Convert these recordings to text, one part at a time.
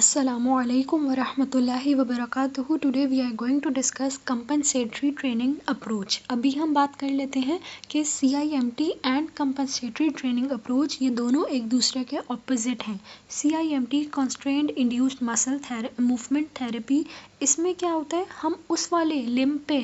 Assalamualaikum warahmatullahi wabarakatuh। Today we are going to discuss compensatory training approach. अभी हम बात कर लेते हैं कि CIMT and compensatory training approach ये दोनों एक दूसरे के ऑपोजिट हैं। CIMT constraint induced muscle movement therapy, इसमें क्या होता है, हम उस वाले लिम्ब पे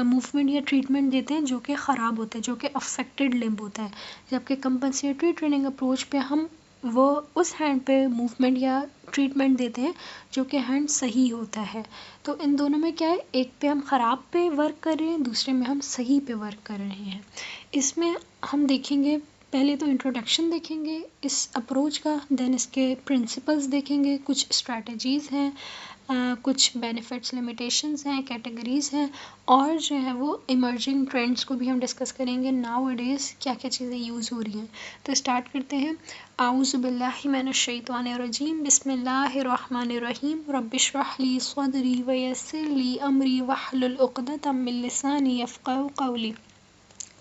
मूवमेंट या ट्रीटमेंट देते हैं जो कि ख़राब होता है, जो कि अफेक्टेड लिम्ब होता है। जबकि कंपनसेटरी ट्रेनिंग अप्रोच पे हम वो उस हैंड पे मूवमेंट या ट्रीटमेंट देते हैं जो कि हैंड सही होता है। तो इन दोनों में क्या है, एक पे हम ख़राब पे वर्क कर रहे हैं, दूसरे में हम सही पे वर्क कर रहे हैं। इसमें हम देखेंगे, पहले तो इंट्रोडक्शन देखेंगे इस अप्रोच का, देन इसके प्रिंसिपल्स देखेंगे, कुछ स्ट्रैटेजीज़ हैं, कुछ बेनिफिट्स लिमिटेशंस हैं, कैटेगरीज़ हैं, और जो है वो इमर्जिंग ट्रेंड्स को भी हम डिस्कस करेंगे। नाउ अडेज़ क्या क्या चीज़ें यूज़ हो रही हैं। तो स्टार्ट करते हैं। आऊज़ु बिल्लाहि मिनश्शैतानिर्रजीम, बिस्मिल्लाहिर्रहमानिर्रहीम, रब्बिश्रह ली सदरी वयस्सिर ली अमरी वहलुल उक़दतम मिन लिसानी यफ़क़हू क़ौली।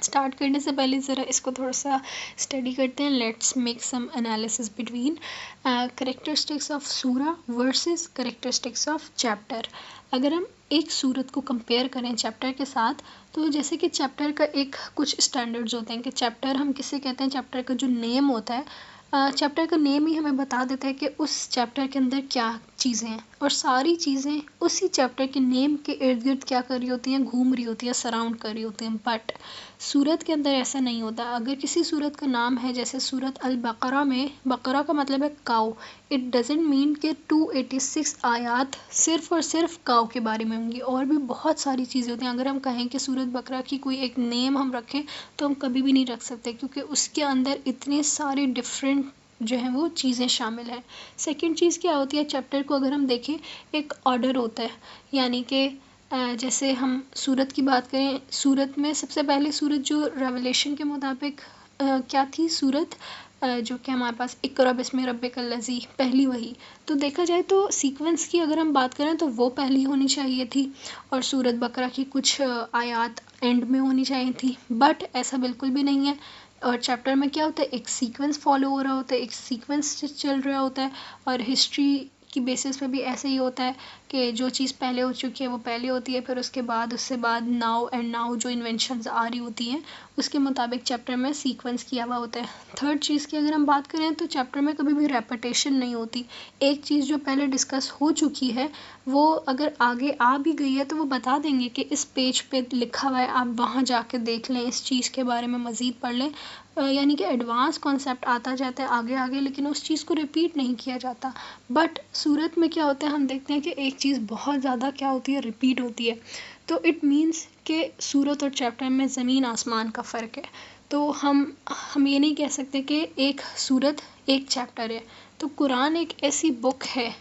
स्टार्ट करने से पहले ज़रा इसको थोड़ा सा स्टडी करते हैं। Let's make some analysis between characteristics of सूरा वर्सेस करेक्टरिस्टिक्स ऑफ चैप्टर। अगर हम एक सूरत को कंपेयर करें चैप्टर के साथ, तो जैसे कि चैप्टर का एक कुछ स्टैंडर्ड्स होते हैं कि चैप्टर हम किसे कहते हैं, चैप्टर का जो नेम होता है, चैप्टर का नेम ही हमें बता देता है कि उस चैप्टर के अंदर क्या चीज़ें हैं, और सारी चीज़ें उसी चैप्टर के नेम के इर्द गिर्द क्या कर रही होती हैं, घूम रही होती है, सराउंड कर रही होती हैं। बट सूरत के अंदर ऐसा नहीं होता। अगर किसी सूरत का नाम है, जैसे सूरत अल बकरा में, बकरा का मतलब है काऊ, इट डजेंट मीन कि 286 आयात सिर्फ़ और सिर्फ काऊ के बारे में होंगी, और भी बहुत सारी चीज़ें होती हैं। अगर हम कहें कि सूरत बकरा की कोई एक नेम हम रखें, तो हम कभी भी नहीं रख सकते, क्योंकि उसके अंदर इतने सारे डिफरेंट जो है वो चीज़ें शामिल हैं। सेकंड चीज़ क्या होती है, चैप्टर को अगर हम देखें, एक ऑर्डर होता है, यानी कि जैसे हम सूरत की बात करें, सूरत में सबसे पहले सूरत जो रेवलेशन के मुताबिक क्या थी, सूरत जो कि हमारे पास इक़रा बिस्मि रब्बिकल लज़ी, पहली वही। तो देखा जाए तो सीक्वेंस की अगर हम बात करें तो वो पहली होनी चाहिए थी, और सूरत बकरा की कुछ आयात एंड में होनी चाहिए थी। बट ऐसा बिल्कुल भी नहीं है। और चैप्टर में क्या होता है, एक सीक्वेंस फॉलो हो रहा होता है, एक सीक्वेंस चल रहा होता है, और हिस्ट्री की बेसिस पे भी ऐसे ही होता है कि जो चीज़ पहले हो चुकी है वो पहले होती है, फिर उसके बाद उससे बाद नाउ एंड नाउ जो इन्वेंशंस आ रही होती हैं उसके मुताबिक चैप्टर में सीक्वेंस किया हुआ होता है। थर्ड चीज़ की अगर हम बात करें तो चैप्टर में कभी भी रेपिटेशन नहीं होती। एक चीज़ जो पहले डिस्कस हो चुकी है वो अगर आगे आ भी गई है तो वो बता देंगे कि इस पेज पे लिखा हुआ है, आप वहाँ जाके देख लें, इस चीज़ के बारे में मज़ीद पढ़ लें। यानी कि एडवांस कॉन्सेप्ट आता जाता है आगे आगे, लेकिन उस चीज़ को रिपीट नहीं किया जाता। बट सूरत में क्या होता है, हम देखते हैं कि एक चीज़ बहुत ज़्यादा क्या होती है, रिपीट होती है। तो इट मीन्स कि सूरत और चैप्टर में ज़मीन आसमान का फ़र्क है। तो हम ये नहीं कह सकते कि एक सूरत एक चैप्टर है। तो कुरान एक ऐसी बुक है,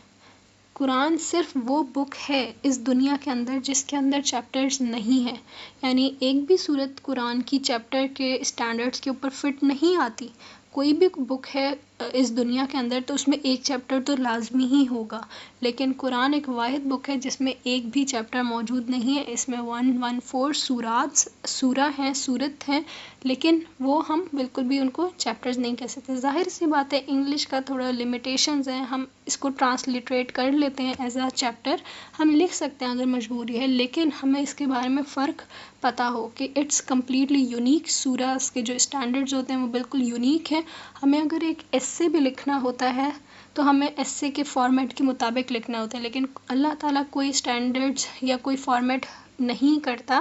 कुरान सिर्फ वो बुक है इस दुनिया के अंदर जिसके अंदर चैप्टर्स नहीं हैं। यानी एक भी सूरत कुरान की चैप्टर के स्टैंडर्ड्स के ऊपर फिट नहीं आती। कोई भी बुक है इस दुनिया के अंदर तो उसमें एक चैप्टर तो लाजमी ही होगा, लेकिन कुरान एक वाहिद बुक है जिसमें एक भी चैप्टर मौजूद नहीं है। इसमें 114 सूरा हैं, सूरत हैं, लेकिन वो हम बिल्कुल भी उनको चैप्टर्स नहीं कह सकते। ज़ाहिर सी बात है, इंग्लिश का थोड़ा लिमिटेशंस हैं, हम इसको ट्रांसलिटरेट कर लेते हैं एज अ चैप्टर, हम लिख सकते हैं अगर मजबूरी है, लेकिन हमें इसके बारे में फ़र्क पता हो कि इट्स कम्प्लीटली यूनिक। सूरा के जो स्टैंडर्ड्स होते हैं वो बिल्कुल यूनिक है। हमें अगर एक एस्से भी लिखना होता है तो हमें एस्से के फॉर्मेट के मुताबिक लिखना होता है, लेकिन अल्लाह ताला कोई स्टैंडर्ड्स या कोई फॉर्मेट नहीं करता,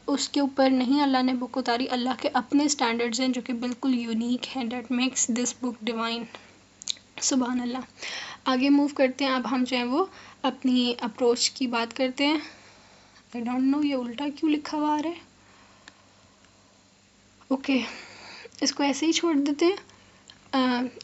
उसके ऊपर नहीं अल्लाह ने बुक उतारी। अल्लाह के अपने स्टैंडर्ड्स हैं जो कि बिल्कुल यूनिक हैं, that makes this book divine. सुभान अल्लाह। आगे मूव करते हैं। अब हम जो है वो अपनी अप्रोच की बात करते हैं। आई डोंट नो ये उल्टा क्यों लिखा हुआ आ रहा है। ओके, इसको ऐसे ही छोड़ देते हैं।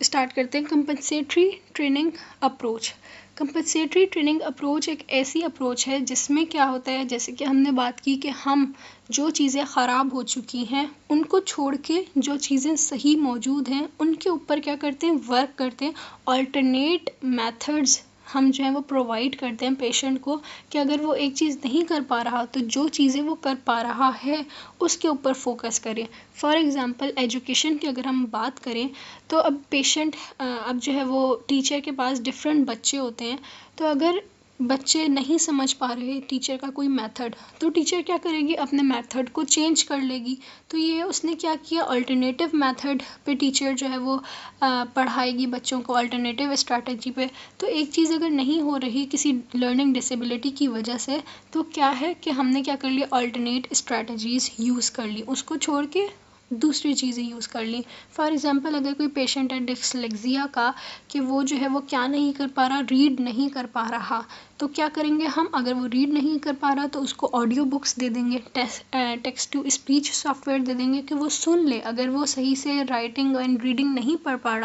स्टार्ट करते हैं। Compensatory training approach. Compensatory training approach एक ऐसी अप्रोच है जिसमें क्या होता है, जैसे कि हमने बात की कि हम जो चीज़ें ख़राब हो चुकी हैं उनको छोड़ के जो चीज़ें सही मौजूद हैं उनके ऊपर क्या करते हैं, वर्क करते हैं। अल्टरनेट मेथड्स हम जो है वो प्रोवाइड करते हैं पेशेंट को कि अगर वो एक चीज़ नहीं कर पा रहा तो जो चीज़ें वो कर पा रहा है उसके ऊपर फोकस करें। फॉर एग्ज़ाम्पल एजुकेशन की अगर हम बात करें तो अब पेशेंट अब जो है वो टीचर के पास डिफरेंट बच्चे होते हैं, तो अगर बच्चे नहीं समझ पा रहे टीचर का कोई मेथड, तो टीचर क्या करेगी, अपने मेथड को चेंज कर लेगी। तो ये उसने क्या किया, अल्टरनेटिव मेथड पे टीचर जो है वो पढ़ाएगी बच्चों को, अल्टरनेटिव स्ट्रैटेजी पे। तो एक चीज़ अगर नहीं हो रही किसी लर्निंग डिसेबिलिटी की वजह से, तो क्या है कि हमने क्या कर लिया, अल्टरनेट स्ट्रैटेजीज़ यूज़ कर ली, उसको छोड़ के दूसरी चीज़ें यूज़ कर ली। फॉर एग्ज़ाम्पल अगर कोई पेशेंट है डिस्लेक्सिया का, कि वो जो है वो क्या नहीं कर पा रहा, रीड नहीं कर पा रहा, तो क्या करेंगे हम, अगर वो रीड नहीं कर पा रहा तो उसको ऑडियो बुक्स दे देंगे, टेक्स्ट टू स्पीच सॉफ्टवेयर दे देंगे कि वो सुन ले। अगर वो सही से राइटिंग एंड रीडिंग नहीं पढ़ पा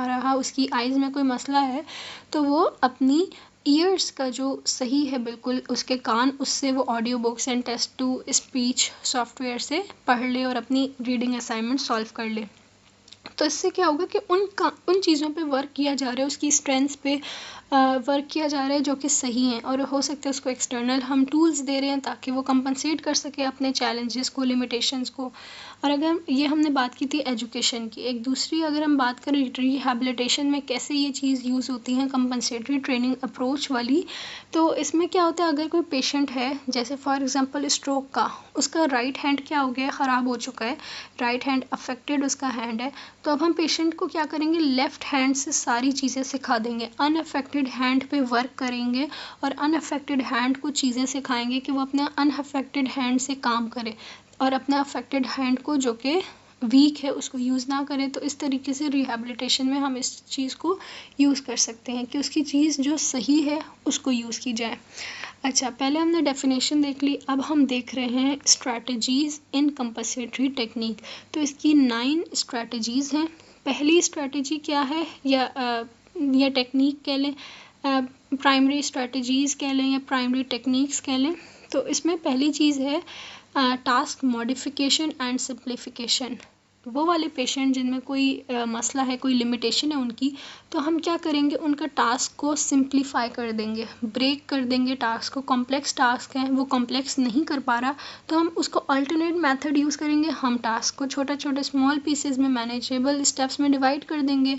रहा, उसकी आइज़ में कोई मसला है, तो वो अपनी ईयर्स का जो सही है बिल्कुल उसके कान, उससे वो audio books and text to speech software से पढ़ ले और अपनी रीडिंग असाइनमेंट सॉल्व कर ले। तो इससे क्या होगा कि उन चीज़ों पे वर्क किया जा रहा है, उसकी स्ट्रेंथ्स पे वर्क किया जा रहा है जो कि सही हैं, और हो सकता है उसको एक्सटर्नल हम टूल्स दे रहे हैं ताकि वो कंपनसेट कर सके अपने चैलेंजेस को, लिमिटेशंस को। और अगर ये हमने बात की थी एजुकेशन की, एक दूसरी अगर हम बात करें रिहैबिलिटेशन में कैसे ये चीज़ यूज़ होती है कंपनसेटरी ट्रेनिंग अप्रोच वाली, तो इसमें क्या होता है, अगर कोई पेशेंट है जैसे फॉर एग्जांपल स्ट्रोक का, उसका राइट हैंड क्या हो गया, ख़राब हो चुका है, राइट हैंड अफेक्टेड उसका हैंड है, तो अब हम पेशेंट को क्या करेंगे, लेफ़्ट हैंड से सारी चीज़ें सिखा देंगे, अनअफेक्टेड हैंड पे वर्क करेंगे और अनअफेक्टेड हैंड को चीज़ें सिखाएंगे कि वो अपने अनअफेक्टेड हैंड से काम करे और अपने अफेक्टेड हैंड को जो कि वीक है उसको यूज़ ना करें। तो इस तरीके से रिहैबिलिटेशन में हम इस चीज़ को यूज़ कर सकते हैं कि उसकी चीज़ जो सही है उसको यूज़ की जाए। अच्छा, पहले हमने डेफिनेशन देख ली, अब हम देख रहे हैं स्ट्रैटेजीज़ इन कंपनसेटरी टेक्निक। तो इसकी 9 स्ट्रैटेजीज़ हैं। पहली स्ट्रैटेजी क्या है, या टेक्निक कह लें, प्राइमरी स्ट्रैटेजीज़ कह लें या प्राइमरी टेक्निक्स कह लें। तो इसमें पहली चीज़ है टास्क मॉडिफिकेशन एंड सिंप्लीफिकेशन। वो वाले पेशेंट जिनमें कोई मसला है, कोई लिमिटेशन है उनकी, तो हम क्या करेंगे, उनका टास्क को सिंप्लीफाई कर देंगे, ब्रेक कर देंगे टास्क को। कॉम्प्लेक्स टास्क है, वो कॉम्प्लेक्स नहीं कर पा रहा, तो हम उसको अल्टरनेट मेथड यूज़ करेंगे, हम टास्क को छोटे छोटे स्मॉल पीसेज में, मैनेजेबल स्टेप्स में डिवाइड कर देंगे,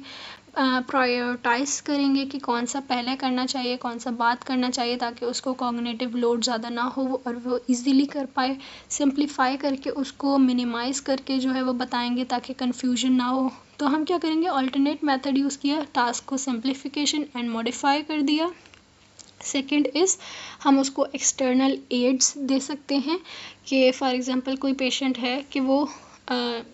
प्रायोरिटाइज करेंगे कि कौन सा पहले करना चाहिए, कौन सा बाद करना चाहिए, ताकि उसको कॉग्निटिव लोड ज़्यादा ना हो और वो इजीली कर पाए। सिंप्लीफाई करके उसको मिनिमाइज़ करके जो है वो बताएंगे ताकि कन्फ्यूजन ना हो। तो हम क्या करेंगे, अल्टरनेट मेथड यूज़ किया, टास्क को सिंप्लीफिकेशन एंड मॉडिफाई कर दिया। सेकेंड इज़ हम उसको एक्सटर्नल एड्स दे सकते हैं कि फॉर एग्ज़ाम्पल कोई पेशेंट है कि वो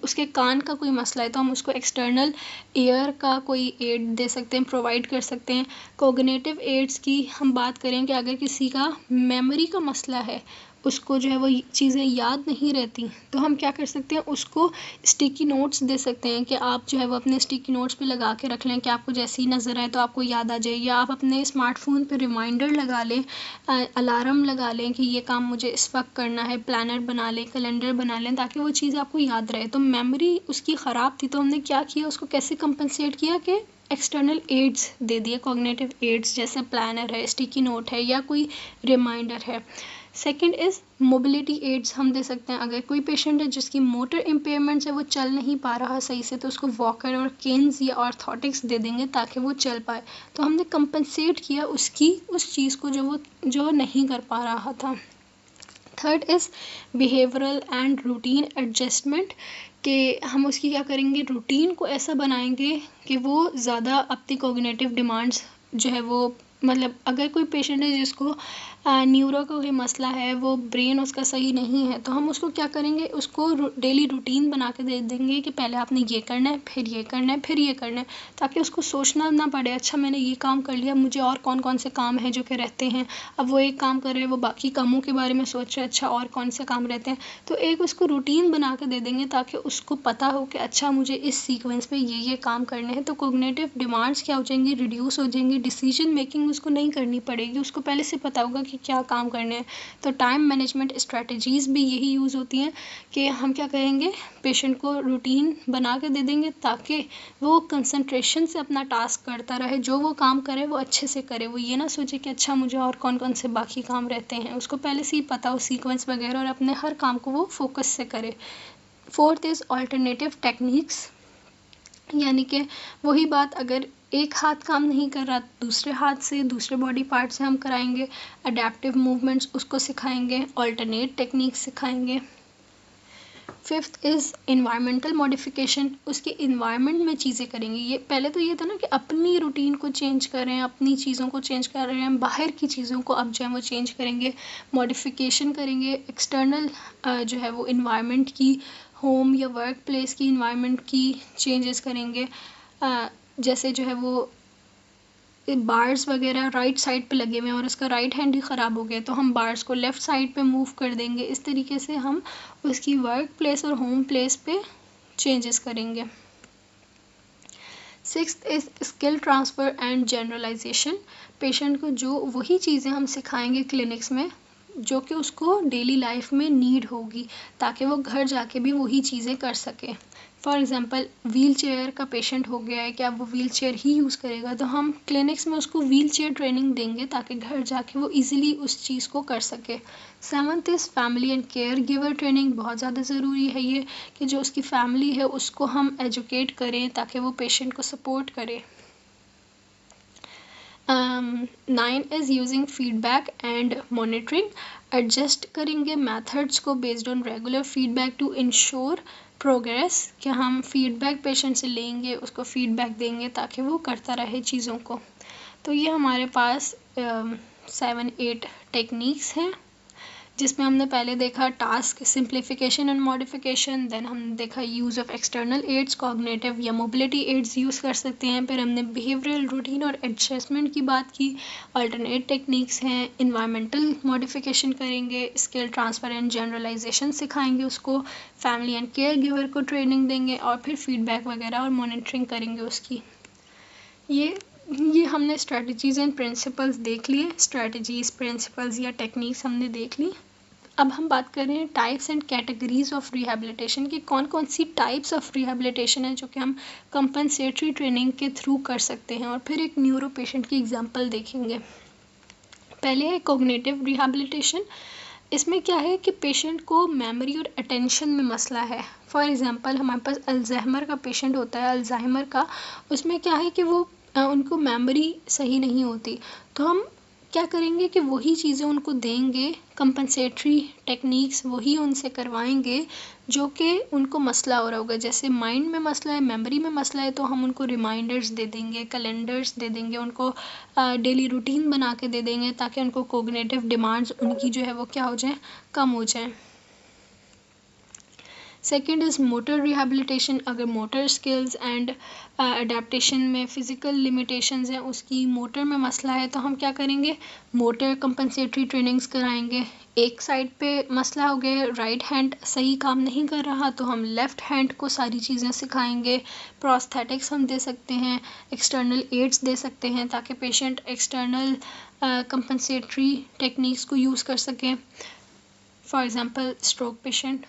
उसके कान का कोई मसला है, तो हम उसको एक्सटर्नल ईयर का कोई एड दे सकते हैं, प्रोवाइड कर सकते हैं। कोग्निटिव एड्स की हम बात करें कि अगर किसी का मेमोरी का मसला है, उसको जो है वो चीज़ें याद नहीं रहती, तो हम क्या कर सकते हैं, उसको स्टिकी नोट्स दे सकते हैं कि आप जो है वो अपने स्टिकी नोट्स पे लगा के रख लें कि आपको जैसे ही नज़र आए तो आपको याद आ जाए, या आप अपने स्मार्टफोन पे रिमाइंडर लगा लें, अलार्म लगा लें कि ये काम मुझे इस वक्त करना है, प्लानर बना लें, कैलेंडर बना लें, ताकि वो चीज़ आपको याद रहे। तो मेमोरी उसकी ख़राब थी, तो हमने क्या किया, उसको कैसे कंपनसेट किया कि एक्सटर्नल एड्स दे दिए, कॉग्निटिव एड्स, जैसे प्लानर है, स्टिकी नोट है, या कोई रिमाइंडर है। सेकेंड इज़ मोबिलिटी एड्स हम दे सकते हैं। अगर कोई पेशेंट है जिसकी मोटर इम्पेयरमेंट्स है, वो चल नहीं पा रहा सही से, तो उसको वॉकर और केन्स या ऑर्थोटिक्स दे देंगे ताकि वो चल पाए। तो हमने कंपनसेट किया उसकी उस चीज़ को जो नहीं कर पा रहा था। Third is behavioural and routine adjustment, कि हम उसकी क्या करेंगे, रूटीन को ऐसा बनाएंगे कि वो ज़्यादा अपनी कोग्निटिव डिमांड्स जो है वो, मतलब अगर कोई पेशेंट है जिसको न्यूरो का कोई मसला है, वो ब्रेन उसका सही नहीं है, तो हम उसको क्या करेंगे, उसको डेली रूटीन बना के दे देंगे कि पहले आपने ये करना है, फिर ये करना है, फिर ये करना है, ताकि उसको सोचना ना पड़े, अच्छा मैंने ये काम कर लिया, मुझे और कौन कौन से काम हैं जो कि रहते हैं। अब वो एक काम कर रहे हैं, वो बाकी कामों के बारे में सोच रहे हैं, अच्छा और कौन से काम रहते हैं। तो एक उसको रूटीन बना के दे देंगे ताकि उसको पता हो कि अच्छा मुझे इस सीक्वेंस पे ये काम करने हैं। तो कोग्निटिव डिमांड्स क्या हो जाएंगी, रिड्यूस हो जाएंगी, डिसीजन मेकिंग ट्रेनिंग उसको नहीं करनी पड़ेगी, उसको पहले से पता होगा कि क्या काम करने हैं। तो टाइम मैनेजमेंट स्ट्रेटजीज़ भी यही यूज़ होती हैं कि हम क्या करेंगे, पेशेंट को रूटीन बना के दे देंगे ताकि वो कंसंट्रेशन से अपना टास्क करता रहे, जो वो काम करे वो अच्छे से करे, वो ये ना सोचे कि अच्छा मुझे और कौन कौन से बाकी काम रहते हैं, उसको पहले से ही पता हो सीक्वेंस वगैरह और अपने हर काम को वो फोकस से करे। फोर्थ इज़ अल्टरनेटिव टेक्निक्स, यानी कि वही बात, अगर एक हाथ काम नहीं कर रहा दूसरे हाथ से, दूसरे बॉडी पार्ट से हम कराएंगे, अडेप्टिव मूवमेंट्स उसको सिखाएंगे, अल्टरनेट टेक्निक्स सिखाएंगे। फिफ्थ इज़ इन्वायरमेंटल मॉडिफिकेशन, उसके इन्वायरमेंट में चीज़ें करेंगे। ये पहले तो ये था ना कि अपनी रूटीन को चेंज कर रहे हैं, अपनी चीज़ों को चेंज कर रहे हैं, बाहर की चीज़ों को अब जो है वो चेंज करेंगे, मॉडिफिकेशन करेंगे, एक्सटर्नल जो है वो इन्वायरमेंट की, होम या वर्क प्लेस की इन्वायरमेंट की चेंजेस करेंगे। जैसे जो है वो बार्स वगैरह राइट साइड पे लगे हुए हैं और उसका राइट हैंड ही ख़राब हो गया तो हम बार्स को लेफ़्ट साइड पे मूव कर देंगे। इस तरीके से हम उसकी वर्क प्लेस और होम प्लेस पे चेंजेस करेंगे। Sixth is skill transfer and generalization, patient को जो वही चीज़ें हम सिखाएंगे क्लिनिक्स में जो कि उसको डेली लाइफ में नीड होगी ताकि वो घर जाके भी वही चीज़ें कर सके। फॉर एग्ज़ाम्पल व्हील चेयर का पेशेंट हो गया है कि अब वो व्हील चेयर ही यूज़ करेगा तो हम क्लिनिक्स में उसको व्हील चेयर ट्रेनिंग देंगे ताकि घर जाके वो इजीली उस चीज़ को कर सके। Seventh is family and care giver training, बहुत ज़्यादा ज़रूरी है ये कि जो उसकी फैमिली है उसको हम एजुकेट करें ताकि वो पेशेंट को सपोर्ट करे। 9 is using feedback and monitoring, adjust करेंगे मेथड्स को based on regular feedback to ensure progress, कि हम फीडबैक पेशेंट से लेंगे, उसको फीडबैक देंगे ताकि वो करता रहे चीज़ों को। तो ये हमारे पास 7-8 टेक्निक्स हैं जिसमें हमने पहले देखा task simplification and modification, then हमने देखा use of external aids, cognitive या मोबिलिटी एड्स यूज़ कर सकते हैं, फिर हमने बिहेवियरल रूटीन और एडजस्टमेंट की बात की, अल्टरनेट टेक्निक्स हैं, इन्वायरमेंटल मॉडिफिकेशन करेंगे, स्किल ट्रांसफ़र एंड जनरलाइजेशन सिखाएंगे उसको, फैमिली एंड केयर गिवर को ट्रेनिंग देंगे और फिर फीडबैक वगैरह और मॉनिटरिंग करेंगे उसकी। ये हमने स्ट्रेटजीज़ एंड प्रिंसिपल्स देख लिए, स्ट्रेटजीज़ प्रिंसिपल्स या टेक्निक्स हमने देख ली। अब हम बात कर रहे हैं types and categories of rehabilitation की, कौन कौन सी टाइप्स ऑफ रिहैबिलिटेशन है जो कि हम कंपनसेटरी ट्रेनिंग के थ्रू कर सकते हैं, और फिर एक न्यूरो पेशेंट की एग्जांपल देखेंगे। पहले है कोग्निटिव रिहैबिलिटेशन, इसमें क्या है कि पेशेंट को मेमोरी और अटेंशन में मसला है। फॉर एग्जांपल हमारे पास अल्जाइमर का पेशेंट होता है, अल्जाइमर का उसमें क्या है कि वो उनको मेमोरी सही नहीं होती, तो हम क्या करेंगे कि वही चीज़ें उनको देंगे, कंपनसेटरी टेक्निक्स वही उनसे करवाएंगे जो कि उनको मसला हो रहा होगा। जैसे माइंड में मसला है, मेमोरी में मसला है, तो हम उनको रिमाइंडर्स दे देंगे, कैलेंडर्स दे देंगे, उनको डेली रूटीन बना के दे देंगे ताकि उनको कोग्निटिव डिमांड्स उनकी जो है वो क्या हो जाए, कम हो जाए। सेकेंड इज़ मोटर रिहैबिलिटेशन, अगर मोटर स्किल्स एंड अडेप्टेशन में फ़िज़िकल लिमिटेशंस हैं, उसकी मोटर में मसला है, तो हम क्या करेंगे, मोटर कंपनसेटरी ट्रेनिंग्स कराएंगे। एक साइड पे मसला हो गया, राइट हैंड सही काम नहीं कर रहा, तो हम लेफ़्ट हैंड को सारी चीज़ें सिखाएंगे। प्रोस्थेटिक्स हम दे सकते हैं, एक्सटर्नल एड्स दे सकते हैं ताकि पेशेंट एक्सटर्नल कंपनसेटरी टेक्निक्स को यूज़ कर सकें। फॉर एग्ज़ाम्पल स्ट्रोक पेशेंट,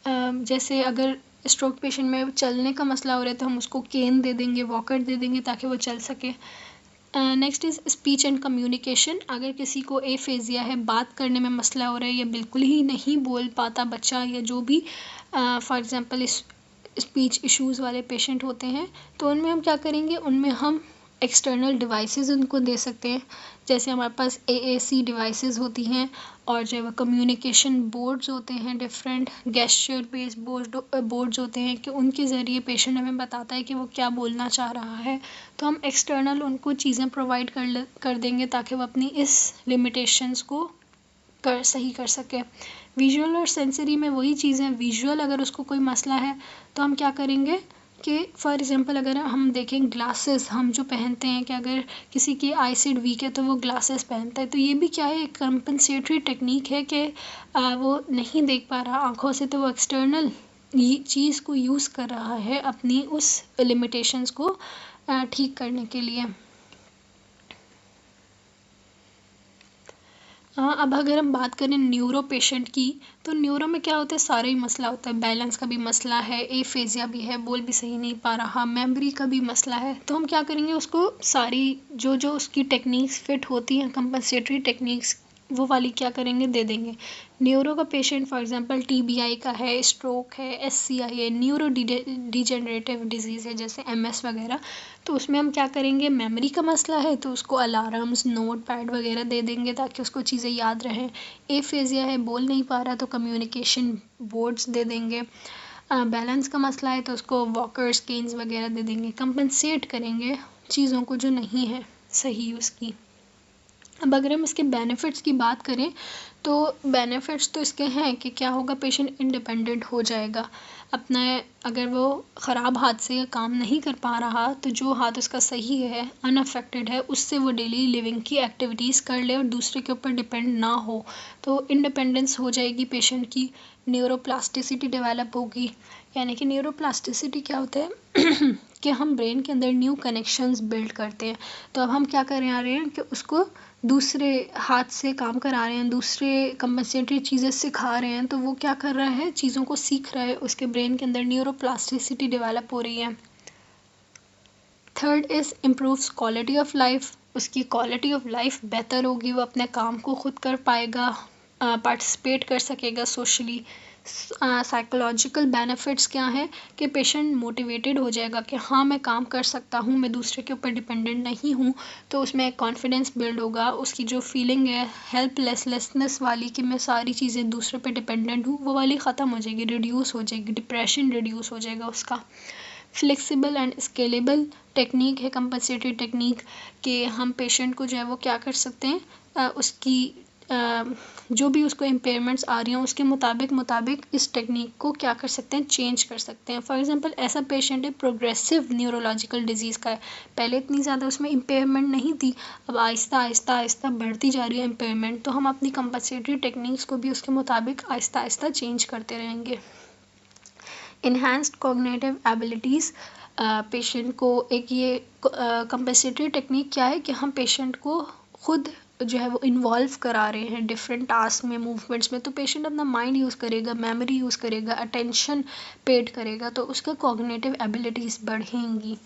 जैसे अगर स्ट्रोक पेशेंट में चलने का मसला हो रहा है तो हम उसको केन दे देंगे, वॉकर दे देंगे ताकि वो चल सके। Next is speech and communication, अगर किसी को एफेजिया है, बात करने में मसला हो रहा है या बिल्कुल ही नहीं बोल पाता बच्चा या जो भी फॉर एग्ज़ाम्पल स्पीच इश्यूज़ वाले पेशेंट होते हैं, तो उनमें हम क्या करेंगे, उनमें हम एक्सटर्नल डिवाइसेस उनको दे सकते हैं। जैसे हमारे पास AAC डिवाइसेस होती हैं और जो है कम्युनिकेशन बोर्ड्स होते हैं, डिफरेंट गेस्चर बेस्ड बोर्ड्स होते हैं कि उनके ज़रिए पेशेंट हमें बताता है कि वो क्या बोलना चाह रहा है, तो हम एक्सटर्नल उनको चीज़ें प्रोवाइड कर देंगे ताकि वो अपनी इस लिमिटेशंस को सही कर सके। विजुअल और सेंसरी में वही चीज़ें, विजुअल अगर उसको कोई मसला है तो हम क्या करेंगे कि फॉर एग्ज़ाम्पल अगर हम देखें ग्लासेस हम जो पहनते हैं कि अगर किसी की आईसाइट वीक है तो वो ग्लासेस पहनता है, तो ये भी क्या है, एक कंपनसेटरी टेक्निक है कि वो नहीं देख पा रहा आँखों से, तो वो एक्सटर्नल ये चीज़ को यूज़ कर रहा है अपनी उस लिमिटेशंस को ठीक करने के लिए। हाँ, अब अगर हम बात करें न्यूरो पेशेंट की, तो न्यूरो में क्या होता है, सारा ही मसला होता है। बैलेंस का भी मसला है, एफेजिया भी है, बोल भी सही नहीं पा रहा, मेमोरी का भी मसला है। तो हम क्या करेंगे, उसको सारी जो जो उसकी टेक्निक्स फिट होती हैं, कंपनसेटरी टेक्निक्स, वो वाली क्या करेंगे, दे देंगे। न्यूरो का पेशेंट फॉर एग्जांपल टीबीआई का है, स्ट्रोक है, एससीआई है, न्यूरो डिजेनरेटिव डिजीज़ है जैसे एमएस वगैरह, तो उसमें हम क्या करेंगे, मेमोरी का मसला है तो उसको अलार्म्स, नोट पैड वगैरह दे देंगे ताकि उसको चीज़ें याद रहें। एफेजिया है, बोल नहीं पा रहा, तो कम्युनिकेशन बोर्ड्स दे देंगे। बैलेंस का मसला है तो उसको वॉकर्स, केन्स वगैरह दे देंगे। कंपनसेट करेंगे चीज़ों को जो नहीं है सही उसकी। अब अगर हम इसके बेनिफिट्स की बात करें, तो बेनिफिट्स तो इसके हैं कि क्या होगा, पेशेंट इंडिपेंडेंट हो जाएगा अपना। अगर वो ख़राब हाथ से काम नहीं कर पा रहा, तो जो हाथ उसका सही है, अनअफेक्टेड है, उससे वो डेली लिविंग की एक्टिविटीज़ कर ले और दूसरे के ऊपर डिपेंड ना हो। तो इंडिपेंडेंस हो जाएगी पेशेंट की। न्यूरोप्लास्टिसिटी डेवलप होगी। यानी कि न्यूरोप्लास्टिसिटी क्या होता है कि हम ब्रेन के अंदर न्यू कनेक्शंस बिल्ड करते हैं। तो अब हम क्या कर रहे हैं कि उसको दूसरे हाथ से काम करा रहे हैं, दूसरे कंपनसेटरी चीज़ें सिखा रहे हैं, तो वो क्या कर रहा है, चीज़ों को सीख रहा है, उसके ब्रेन के अंदर न्यूरोप्लास्टिसिटी डेवलप हो रही है। Third is improves quality of life. उसकी क्वालिटी ऑफ लाइफ बेहतर होगी, वो अपने काम को खुद कर पाएगा, पार्टिसिपेट कर सकेगा सोशली। साइकोलॉजिकल बेनिफिट्स क्या हैं कि पेशेंट मोटिवेटेड हो जाएगा कि हाँ मैं काम कर सकता हूँ, मैं दूसरे के ऊपर डिपेंडेंट नहीं हूँ। तो उसमें कॉन्फिडेंस बिल्ड होगा, उसकी जो फीलिंग है हेल्पलेसनेस वाली कि मैं सारी चीज़ें दूसरे पे डिपेंडेंट हूँ, वो वाली ख़त्म हो जाएगी, रिड्यूस हो जाएगी, डिप्रेशन रिड्यूस हो जाएगा उसका। फ्लेक्सिबल एंड स्केलेबल टेक्निक है कंपनसेटरी टेक्निक, कि हम पेशेंट को जो है वो क्या कर सकते हैं, उसकी जो भी उसको इम्पेयरमेंट्स आ रही हैं उसके मुताबिक इस टेक्निक को क्या कर सकते हैं, चेंज कर सकते हैं। फॉर एग्जांपल ऐसा पेशेंट है प्रोग्रेसिव न्यूरोलॉजिकल डिजीज़ का है, पहले इतनी ज़्यादा उसमें इम्पेयरमेंट नहीं थी, अब आहिस्ता आहिस्ता आहिस्ता बढ़ती जा रही है इम्पेयरमेंट, तो हम अपनी कंपनसेटरी टेक्निक्स को भी उसके मुताबिक आहिस्ता आहिस्ता चेंज करते रहेंगे। इन्हांस्ड कॉग्निटिव एबिलिटीज़, पेशेंट को एक ये कंपनसेटरी टेक्निक क्या है कि हम पेशेंट को खुद जो है वो इन्वॉल्व करा रहे हैं डिफरेंट टास्क में, मूवमेंट्स में, तो पेशेंट अपना माइंड यूज़ करेगा, मेमोरी यूज़ करेगा, अटेंशन पेड करेगा, तो उसका कॉग्निटिव एबिलिटीज़ बढ़ेंगी।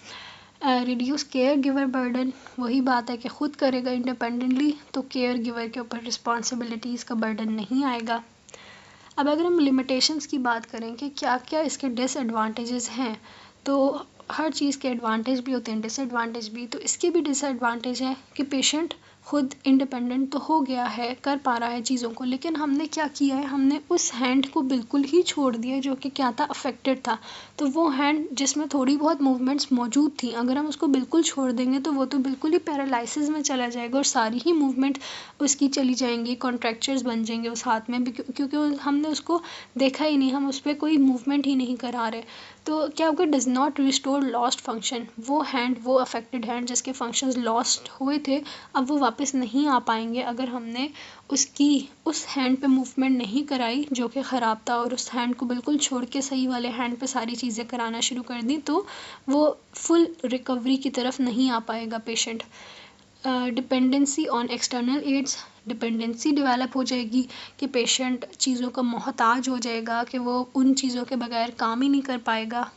रिड्यूस केयर गिवर बर्डन, वही बात है कि खुद करेगा इंडिपेंडेंटली तो केयर गिवर के ऊपर रिस्पॉन्सिबिलिटीज़ का बर्डन नहीं आएगा। अब अगर हम लिमिटेशंस की बात करें कि क्या क्या इसके डिसएडवांटेजेस हैं, तो हर चीज़ के एडवांटेज भी होते हैं, डिसएडवांटेज भी, तो इसके भी डिसएडवांटेज है कि पेशेंट खुद इंडिपेंडेंट तो हो गया है, कर पा रहा है चीज़ों को, लेकिन हमने क्या किया है, हमने उस हैंड को बिल्कुल ही छोड़ दिया जो कि क्या था, अफेक्टेड था। तो वो हैंड जिसमें थोड़ी बहुत मूवमेंट्स मौजूद थी, अगर हम उसको बिल्कुल छोड़ देंगे तो वो तो बिल्कुल ही पैरालिसिस में चला जाएगा और सारी ही मूवमेंट उसकी चली जाएंगी, कॉन्ट्रैक्चर्स बन जाएंगे उस हाथ में भी, क्योंकि हमने उसको देखा ही नहीं, हम उस पर कोई मूवमेंट ही नहीं करा रहे। तो क्या होगा, does not restore lost function, वो हैंड, वो अफेक्टेड हैंड जिसके फंक्शंस लॉस्ट हुए थे, अब वो वापस नहीं आ पाएंगे अगर हमने उसकी उस हैंड पे मूवमेंट नहीं कराई जो कि ख़राब था, और उस हैंड को बिल्कुल छोड़ के सही वाले हैंड पे सारी चीज़ें कराना शुरू कर दी, तो वो फुल रिकवरी की तरफ नहीं आ पाएगा patient. Dependency on external aids, dependency develop हो जाएगी कि पेशेंट चीज़ों का मोहताज हो जाएगा कि वो उन चीज़ों के बगैर काम ही नहीं कर पाएगा।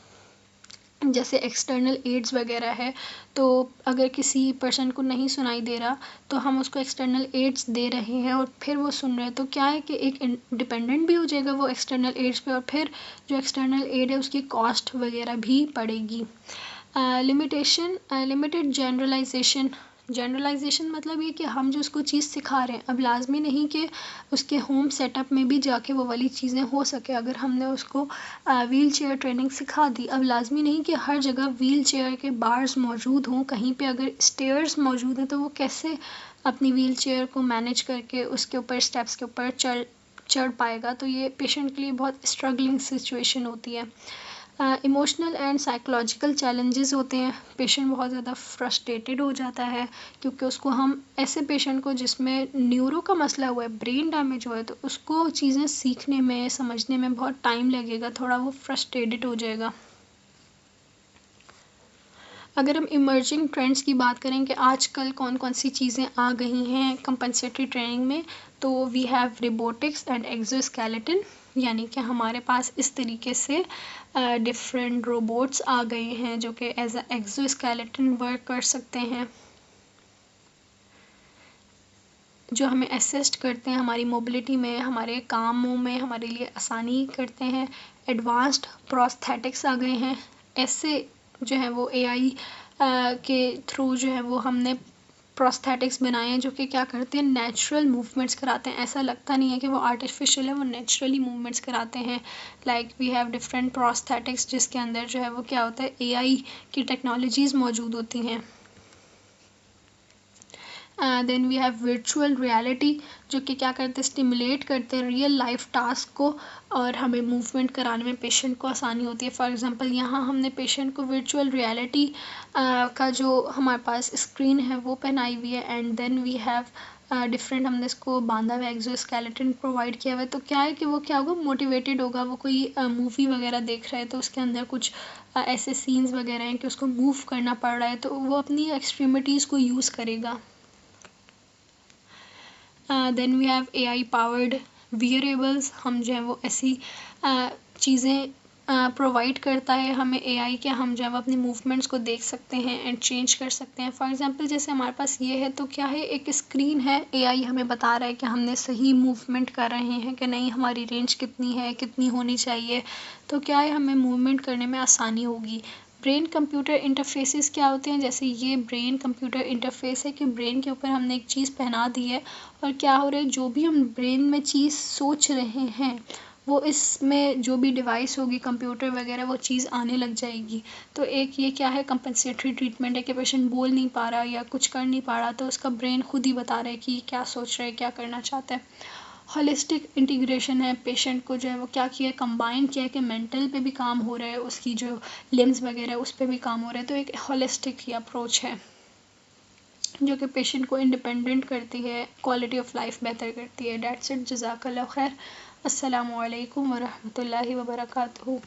जैसे एक्सटर्नल एड्स वगैरह है, तो अगर किसी पर्सन को नहीं सुनाई दे रहा तो हम उसको एक्सटर्नल एड्स दे रहे हैं और फिर वो सुन रहे हैं, तो क्या है कि एक डिपेंडेंट भी हो जाएगा वो एक्सटर्नल एड्स पे, और फिर जो एक्सटर्नल एड है उसकी कॉस्ट वगैरह भी पड़ेगी। लिमिटेशन, लिमिटेड जनरलाइजेशन मतलब ये कि हम जो उसको चीज़ सिखा रहे हैं, अब लाजमी नहीं कि उसके होम सेटअप में भी जाके वो वाली चीज़ें हो सके। अगर हमने उसको व्हील चेयर ट्रेनिंग सिखा दी, अब लाजमी नहीं कि हर जगह व्हील चेयर के बार्स मौजूद हों, कहीं पे अगर स्टेयर्स मौजूद हैं तो वो कैसे अपनी व्हील चेयर को मैनेज करके उसके ऊपर स्टेप्स के ऊपर चढ़ पाएगा, तो ये पेशेंट के लिए बहुत स्ट्रगलिंग सिचुएशन होती है। इमोशनल एंड साइकोलॉजिकल चैलेंजेस होते हैं, पेशेंट बहुत ज़्यादा फ्रस्ट्रेटेड हो जाता है क्योंकि उसको हम ऐसे पेशेंट को जिसमें न्यूरो का मसला हुआ है, ब्रेन डैमेज हुआ है, तो उसको चीज़ें सीखने में, समझने में बहुत टाइम लगेगा, थोड़ा वो फ्रस्ट्रेटेड हो जाएगा। अगर हम इमर्जिंग ट्रेंड्स की बात करें कि आजकल कौन कौन सी चीज़ें आ गई हैं कंपनसेटरी ट्रेनिंग में, तो we have robotics and exoskeleton, यानी कि हमारे पास इस तरीके से डिफरेंट रोबोट्स आ गए हैं जो कि एज अ एक्सोस्केलेटन वर्क कर सकते हैं, जो हमें असिस्ट करते हैं हमारी मोबिलिटी में, हमारे कामों में हमारे लिए आसानी करते हैं। एडवांस्ड प्रोस्थेटिक्स आ गए हैं, ऐसे जो है वो एआई के थ्रू जो है वो हमने प्रोस्थेटिक्स बनाए हैं जो कि क्या करते हैं, नेचुरल मूवमेंट्स कराते हैं। ऐसा लगता नहीं है कि वो आर्टिफिशियल है, वो नेचुरली मूवमेंट्स कराते हैं। Like we have different prosthetics जिसके अंदर जो है वो क्या होता है, एआई की टेक्नोलॉजीज़ मौजूद होती हैं। Then we have virtual reality जो कि क्या करते हैं, स्टिमुलेट करते हैं रियल लाइफ टास्क को और हमें मूवमेंट कराने में पेशेंट को आसानी होती है। फॉर एग्जांपल यहाँ हमने पेशेंट को वर्चुअल रियलिटी का जो हमारे पास स्क्रीन है वो पहनाई हुई है, and then we have different हमने इसको बांधा हुआ एक्सोस्केलेटन प्रोवाइड किया हुआ है। तो क्या है कि वो क्या होगा, मोटिवेटेड होगा, वो कोई मूवी वगैरह देख रहा है तो उसके अंदर कुछ ऐसे सीन्स वगैरह हैं कि उसको मूव करना पड़ रहा है तो वो अपनी एक्सट्रीमिटीज़ को यूज़ करेगा। Then we have AI powered wearables, हम जो है वो ऐसी चीज़ें प्रोवाइड करता है हमें एआई के, हम जो है वो अपनी मूवमेंट्स को देख सकते हैं एंड चेंज कर सकते हैं। फॉर एग्जांपल जैसे हमारे पास ये है तो क्या है, एक स्क्रीन है, एआई हमें बता रहा है कि हमने सही मूवमेंट कर रहे हैं कि नहीं, हमारी रेंज कितनी है, कितनी होनी चाहिए, तो क्या है हमें मूवमेंट करने में आसानी होगी। ब्रेन कंप्यूटर इंटरफेसेस क्या होते हैं, जैसे ये ब्रेन कंप्यूटर इंटरफेस है कि ब्रेन के ऊपर हमने एक चीज़ पहना दी है और क्या हो रहा है, जो भी हम ब्रेन में चीज़ सोच रहे हैं वो इसमें जो भी डिवाइस होगी कंप्यूटर वगैरह वो चीज़ आने लग जाएगी। तो एक ये क्या है, कंपनसेटरी ट्रीटमेंट है कि पेशेंट बोल नहीं पा रहा या कुछ कर नहीं पा रहा तो उसका ब्रेन खुद ही बता रहा है कि क्या सोच रहा है, क्या करना चाहता है। होलिस्टिक इंटीग्रेशन है, पेशेंट को जो है वो क्या किया है, कंबाइन किया है कि मेंटल पे भी काम हो रहा है, उसकी जो लिम्स वगैरह है उस पर भी काम हो रहा है। तो एक होलिस्टिक ही अप्रोच है जो कि पेशेंट को इंडिपेंडेंट करती है, क्वालिटी ऑफ लाइफ बेहतर करती है। डेट्स इट, जज़ाकल्लाह खैर। अस्सलामु अलैकुम वरहमतुल्लाहि वबरकातुहू।